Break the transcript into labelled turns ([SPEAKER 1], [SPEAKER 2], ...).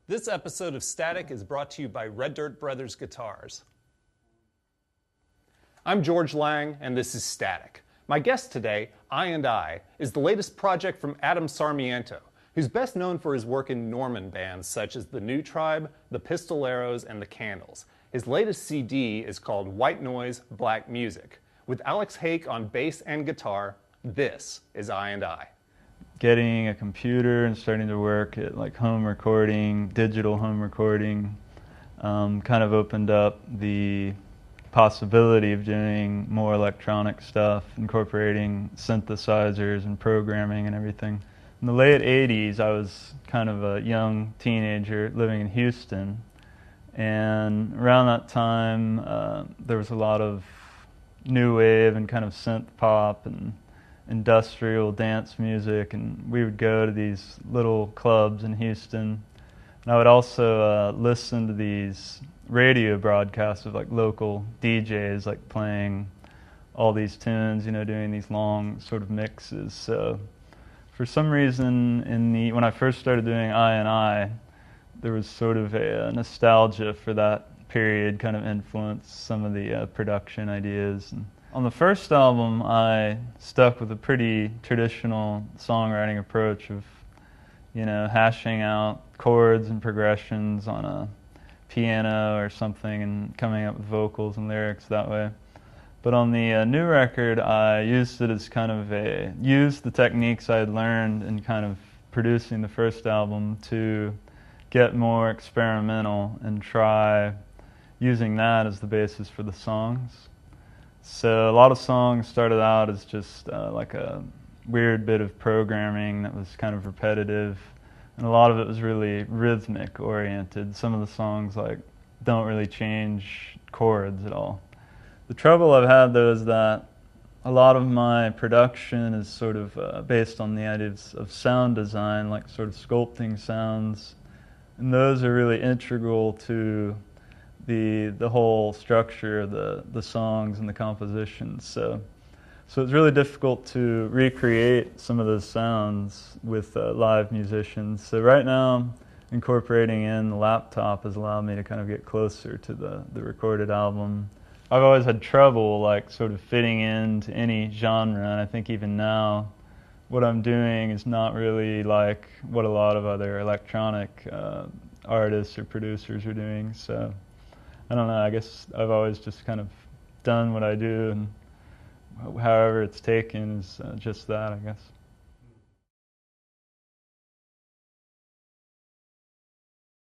[SPEAKER 1] This episode of Static is brought to you by Red Dirt Brothers Guitars. I'm George Lang, and this is Static. My guest today, I, is the latest project from Adam Sarmiento, who's best known for his work in Norman bands such as The New Tribe, The Pistoleros, and The Candles. His latest CD is called White Noise, Black Music. With Alex Hake on bass and guitar, this is I.
[SPEAKER 2] Getting a computer and starting to work at like home recording, digital home recording, kind of opened up the possibility of doing more electronic stuff, incorporating synthesizers and programming and everything. In the late 80s, I was kind of a young teenager living in Houston, and around that time there was a lot of new wave and kind of synth pop and industrial dance music, and we would go to these little clubs in Houston, and I would also listen to these radio broadcasts of like local DJs like playing all these tunes, you know, doing these long sort of mixes. So for some reason when I first started doing I, there was sort of a nostalgia for that period, kind of influenced some of the production ideas. And on the first album, I stuck with a pretty traditional songwriting approach of, you know, hashing out chords and progressions on a piano or something and coming up with vocals and lyrics that way. But on the new record, I used it as kind of used the techniques I had learned in kind of producing the first album to get more experimental and try using that as the basis for the songs. So a lot of songs started out as just like a weird bit of programming that was kind of repetitive, and a lot of it was really rhythmic oriented. Some of the songs like don't really change chords at all. The trouble I've had though is that a lot of my production is sort of based on the ideas of sound design, like sort of sculpting sounds, and those are really integral to the whole structure of the songs and the compositions. So it's really difficult to recreate some of those sounds with live musicians. So right now, incorporating in the laptop has allowed me to kind of get closer to the recorded album. I've always had trouble like sort of fitting into any genre, and I think even now what I'm doing is not really like what a lot of other electronic artists or producers are doing. So I don't know, I guess I've always just kind of done what I do, and however it's taken is just that, I guess.